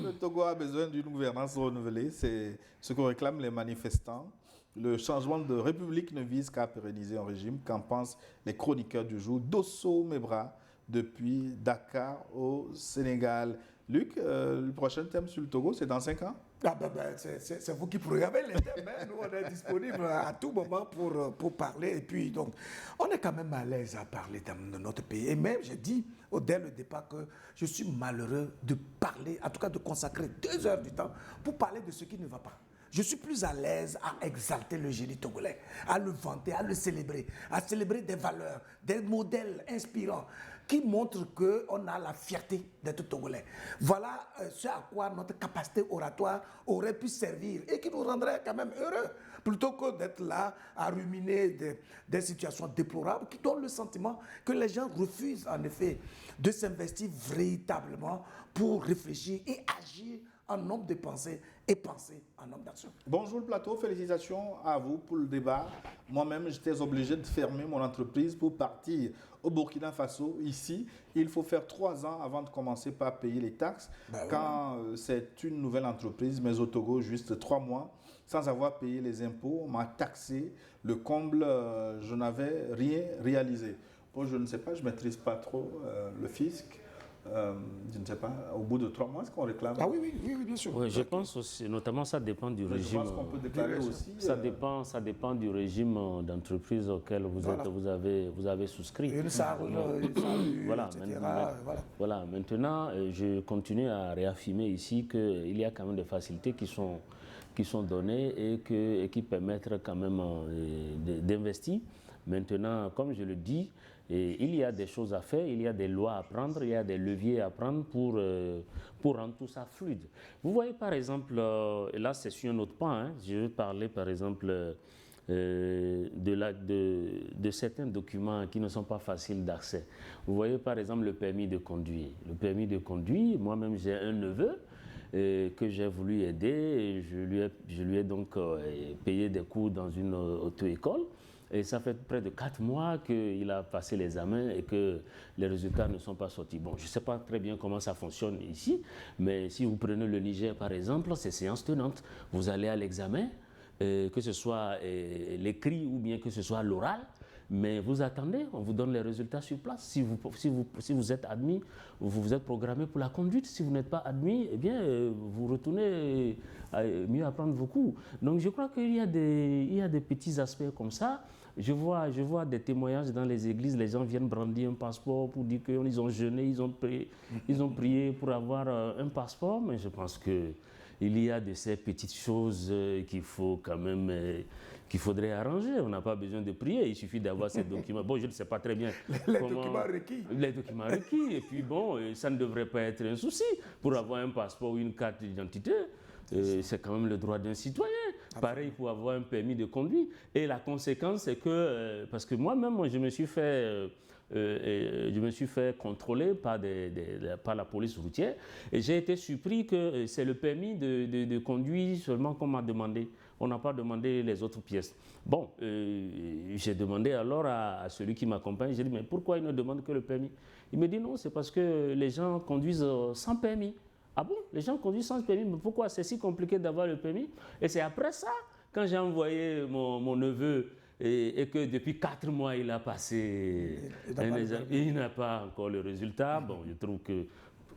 le Togo a besoin d'une gouvernance renouvelée. C'est ce que réclament les manifestants. Le changement de république ne vise qu'à pérenniser un régime. Qu'en pensent les chroniqueurs du jour? Dosso Mebra depuis Dakar au Sénégal. Luc, le prochain thème sur le Togo, c'est dans 5 ans? C'est vous qui programmez les thèmes. Nous, on est disponible à tout moment pour parler. Et puis, donc, on est quand même à l'aise à parler de notre pays. Et même, j'ai dit dès le départ que je suis malheureux de parler, en tout cas de consacrer 2 heures du temps pour parler de ce qui ne va pas. Je suis plus à l'aise à exalter le génie togolais, à le vanter, à le célébrer, à célébrer des valeurs, des modèles inspirants qui montrent qu'on a la fierté d'être togolais. Voilà ce à quoi notre capacité oratoire aurait pu servir et qui nous rendrait quand même heureux, plutôt que d'être là à ruminer des situations déplorables qui donnent le sentiment que les gens refusent en effet de s'investir véritablement pour réfléchir et agir en homme de pensée et penser en homme d'action. Bonjour le plateau, félicitations à vous pour le débat. Moi-même, j'étais obligé de fermer mon entreprise pour partir au Burkina Faso. Ici, il faut faire 3 ans avant de commencer par payer les taxes. Quand c'est une nouvelle entreprise, mais au Togo, juste 3 mois, sans avoir payé les impôts, on m'a taxé. Le comble, je n'avais rien réalisé. Bon, je ne sais pas, je ne maîtrise pas trop le fisc. Je ne sais pas, au bout de 3 mois, est-ce qu'on réclame? Ah oui, bien sûr. Oui, je pense aussi, notamment ça dépend du régime. Je pense qu'on peut déclarer aussi. Ça dépend du régime d'entreprise auquel vous avez souscrit. Une salle, voilà, etc. Voilà, maintenant, je continue à réaffirmer ici qu'il y a quand même des facilités qui sont données et qui permettent quand même d'investir. Maintenant, comme je le dis, Et il y a des choses à faire, il y a des lois à prendre, il y a des leviers à prendre pour rendre tout ça fluide. Vous voyez par exemple, et là c'est sur un autre point, hein, je vais parler par exemple de certains documents qui ne sont pas faciles d'accès. Vous voyez par exemple le permis de conduire. Le permis de conduire, moi-même j'ai un neveu que j'ai voulu aider. Et je lui ai donc payé des cours dans une auto-école. Et ça fait près de 4 mois qu'il a passé l'examen et que les résultats ne sont pas sortis. Bon, je ne sais pas très bien comment ça fonctionne ici, mais si vous prenez le Niger par exemple, c'est séance tenante. Vous allez à l'examen, que ce soit l'écrit ou bien que ce soit l'oral, mais vous attendez, on vous donne les résultats sur place. Si vous êtes admis, vous êtes programmé pour la conduite. Si vous n'êtes pas admis, eh bien, vous retournez mieux apprendre vos cours. Donc je crois qu'il y a des petits aspects comme ça. Je vois des témoignages dans les églises, les gens viennent brandir un passeport pour dire qu'ils ont jeûné, ils ont prié pour avoir un passeport, mais je pense qu'il y a de ces petites choses qu'il faut quand même, qu'il faudrait arranger. On n'a pas besoin de prier, il suffit d'avoir ces documents. Bon, je ne sais pas très bien les documents requis. Les documents requis, et puis bon, ça ne devrait pas être un souci pour avoir un passeport ou une carte d'identité. C'est quand même le droit d'un citoyen. Pareil pour avoir un permis de conduire. Et la conséquence, c'est que, parce que moi-même, je me suis fait contrôler par la police routière et j'ai été surpris que c'est le permis de conduire seulement qu'on m'a demandé. On n'a pas demandé les autres pièces. Bon, j'ai demandé alors à celui qui m'accompagne, j'ai dit, mais pourquoi il ne demande que le permis? Il me dit, non, c'est parce que les gens conduisent sans permis. Ah bon? Les gens conduisent sans permis, mais pourquoi c'est si compliqué d'avoir le permis? Et c'est après ça, quand j'ai envoyé mon neveu et que depuis 4 mois il a passé, il n'a pas encore le résultat. Bon, je trouve que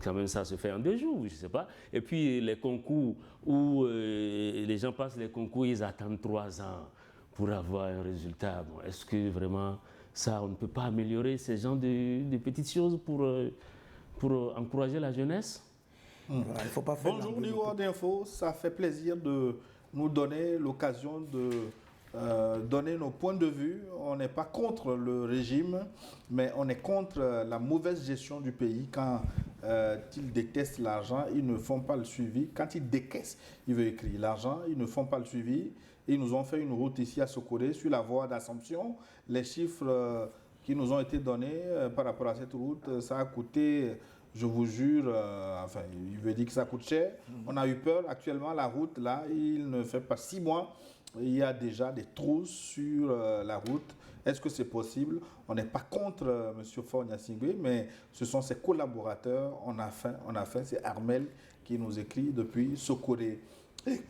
quand même ça se fait en 2 jours, je ne sais pas. Et puis les concours où les gens passent les concours, ils attendent 3 ans pour avoir un résultat. Bon, est-ce que vraiment ça, on ne peut pas améliorer ces genres de petites choses pour encourager la jeunesse? Voilà, il faut pas faire. Bonjour Liward Info, ça fait plaisir de nous donner l'occasion de donner nos points de vue. On n'est pas contre le régime, mais on est contre la mauvaise gestion du pays. Quand ils détestent l'argent, ils ne font pas le suivi. Quand ils décaissent, ils veulent écrire l'argent, ils ne font pas le suivi. Ils nous ont fait une route ici à Sokoré sur la voie d'Assomption. Les chiffres qui nous ont été donnés par rapport à cette route, ça a coûté... Je vous jure, enfin, il veut dire que ça coûte cher. On a eu peur. Actuellement, la route, là, il ne fait pas 6 mois. Il y a déjà des trous sur la route. Est-ce que c'est possible? On n'est pas contre M. Fogna Singwe, mais ce sont ses collaborateurs. On a faim. C'est Armel qui nous écrit depuis Sokoré.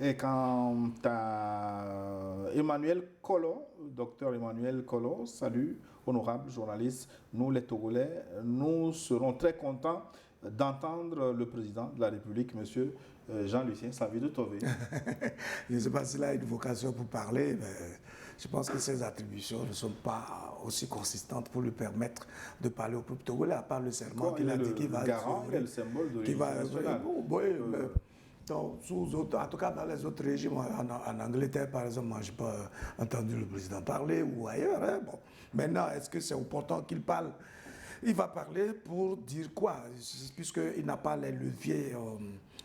Et quant à Emmanuel Collon, docteur Emmanuel Collon, salut, honorable journaliste, nous les Togolais, nous serons très contents d'entendre le président de la République, M. Jean-Lucien Savido Tové. Je ne sais pas s'il a une vocation pour parler, mais je pense que ses attributions ne sont pas aussi consistantes pour lui permettre de parler au peuple togolais, à part le serment qu'il a dit qu'il va... Garant, il est le symbole de l'unité nationale. Donc, en tout cas, dans les autres régimes, en Angleterre, par exemple, moi, je n'ai pas entendu le président parler ou ailleurs. Hein. Bon. Maintenant, est-ce que c'est important qu'il parle? Il va parler pour dire quoi? Puisqu'il n'a pas les leviers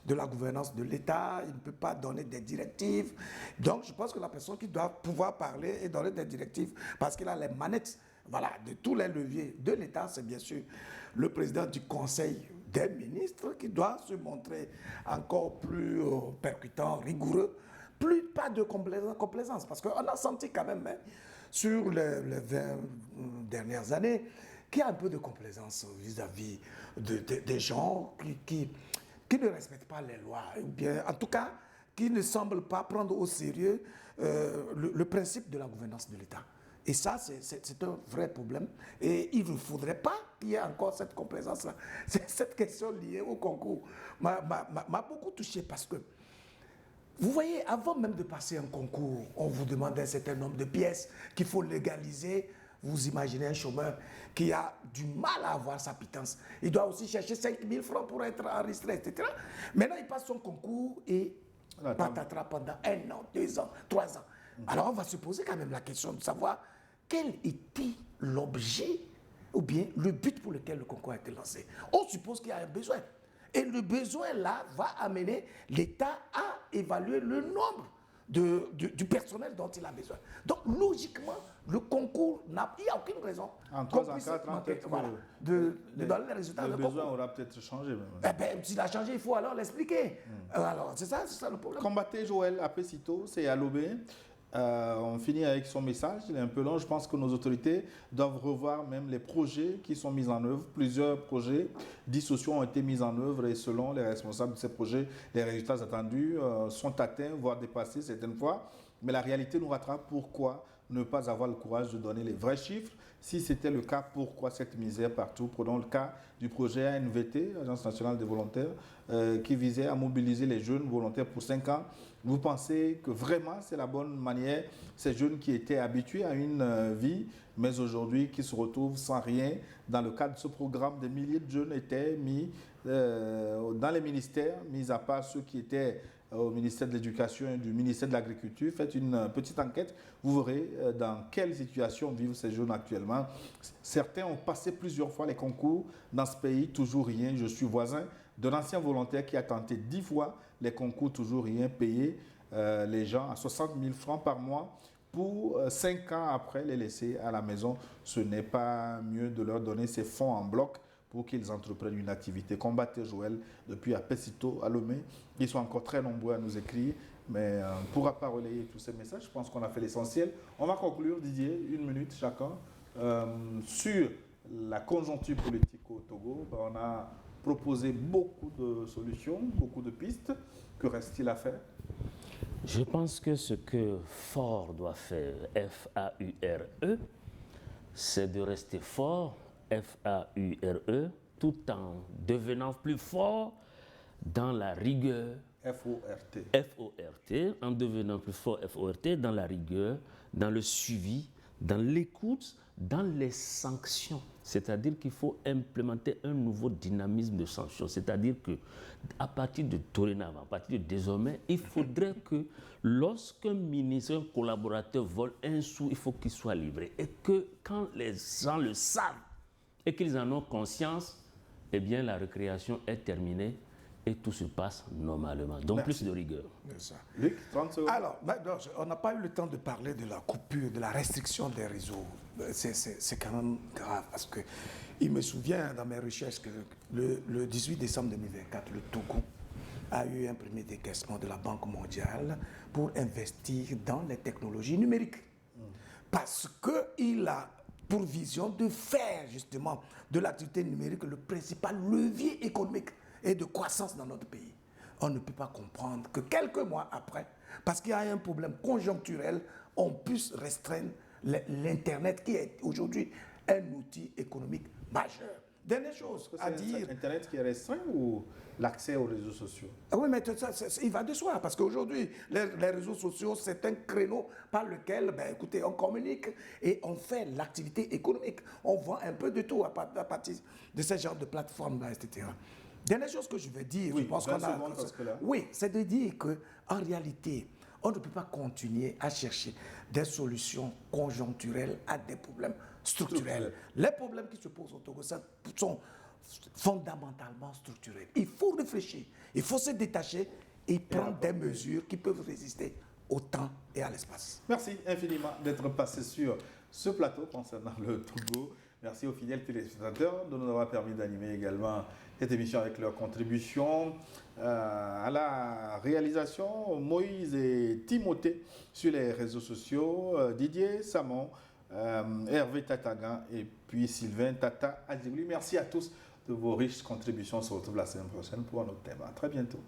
de la gouvernance de l'État, il ne peut pas donner des directives. Donc, je pense que la personne qui doit pouvoir parler et donner des directives, parce qu'il a les manettes, voilà, de tous les leviers de l'État, c'est bien sûr le président du Conseil des ministres qui doit se montrer encore plus percutant, rigoureux, pas de complaisance, parce qu'on a senti quand même sur les 20 dernières années qu'il y a un peu de complaisance vis-à-vis des gens qui ne respectent pas les lois, ou bien en tout cas qui ne semblent pas prendre au sérieux le principe de la gouvernance de l'État. Et ça, c'est un vrai problème. Et il ne faudrait pas qu'il y ait encore cette complaisance-là. Cette question liée au concours m'a beaucoup touché parce que, vous voyez, avant même de passer un concours, on vous demande un certain nombre de pièces qu'il faut légaliser. Vous imaginez un chômeur qui a du mal à avoir sa pitance. Il doit aussi chercher 5 000 francs pour être enregistré, etc. Maintenant, il passe son concours et patatras pendant 1 an, 2 ans, 3 ans. Alors, on va se poser quand même la question de savoir quel était l'objet ou bien le but pour lequel le concours a été lancé. On suppose qu'il y a un besoin. Et le besoin là va amener l'État à évaluer le nombre du personnel dont il a besoin. Donc logiquement, le concours, il n'y a aucune raison En 3 ans, 4 ans, peut-être de donner les résultats le de besoin concours. aura peut-être changé. Même. Eh bien, s'il a changé, il faut alors l'expliquer. Alors, c'est ça le problème. Combattez Joël Apesito, c'est à Lobé. On finit avec son message, il est un peu long. Je pense que nos autorités doivent revoir même les projets qui sont mis en œuvre. Plusieurs projets dits sociaux ont été mis en œuvre et selon les responsables de ces projets, les résultats attendus sont atteints, voire dépassés certaines fois. Mais la réalité nous rattrape. Pourquoi ne pas avoir le courage de donner les vrais chiffres? Si c'était le cas, pourquoi cette misère partout? Prenons le cas du projet ANVT, Agence nationale des volontaires, qui visait à mobiliser les jeunes volontaires pour 5 ans. Vous pensez que vraiment c'est la bonne manière? Ces jeunes qui étaient habitués à une vie, mais aujourd'hui qui se retrouvent sans rien. Dans le cadre de ce programme, des milliers de jeunes étaient mis dans les ministères, mis à part ceux qui étaient au ministère de l'Éducation et du ministère de l'Agriculture. Faites une petite enquête, vous verrez dans quelle situation vivent ces jeunes actuellement. Certains ont passé plusieurs fois les concours dans ce pays, toujours rien. Je suis voisin d'un ancien volontaire qui a tenté 10 fois les concours, toujours rien payé. Les gens à 60 000 francs par mois pour 5 ans après les laisser à la maison. Ce n'est pas mieux de leur donner ces fonds en bloc pour qu'ils entreprennent une activité. Combattez Joël depuis Apesito à Lomé. Ils sont encore très nombreux à nous écrire, mais on ne pourra pas relayer tous ces messages. Je pense qu'on a fait l'essentiel. On va conclure, Didier, 1 minute chacun, sur la conjoncture politique au Togo. On a proposé beaucoup de solutions, beaucoup de pistes. Que reste-t-il à faire? Je pense que ce que FAURE doit faire, F-A-U-R-E, c'est de rester fort, F-A-U-R-E, tout en devenant plus fort dans la rigueur, F-O-R-T. F-O-R-T, en devenant plus fort, F-O-R-T, dans la rigueur, dans le suivi, dans l'écoute, dans les sanctions. C'est-à-dire qu'il faut implémenter un nouveau dynamisme de sanctions. C'est-à-dire qu'à partir de dorénavant, à partir de désormais, il faudrait que lorsqu'un ministre, un collaborateur vole un sou, il faut qu'il soit livré. Et que quand les gens le savent et qu'ils en ont conscience, eh bien la récréation est terminée et tout se passe normalement. Donc Merci. plus de rigueur. Luc, 30 secondes. Alors, on n'a pas eu le temps de parler de la coupure, de la restriction des réseaux. C'est quand même grave parce que il me souvient dans mes recherches que le 18 décembre 2024, le Togo a eu un premier décaissement de la Banque mondiale pour investir dans les technologies numériques. Parce qu'il a pour vision de faire justement de l'activité numérique le principal levier économique et de croissance dans notre pays. On ne peut pas comprendre que quelques mois après, parce qu'il y a un problème conjoncturel, on puisse restreindre l'Internet qui est aujourd'hui un outil économique majeur. Dernière chose à dire. Internet qui est restreint ou l'accès aux réseaux sociaux? Ah oui, mais il va de soi, parce qu'aujourd'hui, les réseaux sociaux, c'est un créneau par lequel, écoutez, on communique et on fait l'activité économique. On vend un peu de tout à partir de ce genre de plateformes-là, etc. Dernière chose que je veux dire, Oui, je pense 20 qu'on a... secondes, parce que là... Oui, c'est de dire qu'en réalité, on ne peut pas continuer à chercher des solutions conjoncturelles à des problèmes structurels. Les problèmes qui se posent au Togo sont fondamentalement structurels. Il faut réfléchir, il faut se détacher et prendre des mesures qui peuvent résister au temps et à l'espace. Merci infiniment d'être passé sur ce plateau concernant le Togo. Merci aux fidèles téléspectateurs de nous avoir permis d'animer également cette émission avec leur contribution. À la réalisation, Moïse et Timothée sur les réseaux sociaux, Didier Samon, Hervé Tatagan et puis Sylvain Tata Adjibli. Merci à tous de vos riches contributions. On se retrouve la semaine prochaine pour un autre thème. À très bientôt.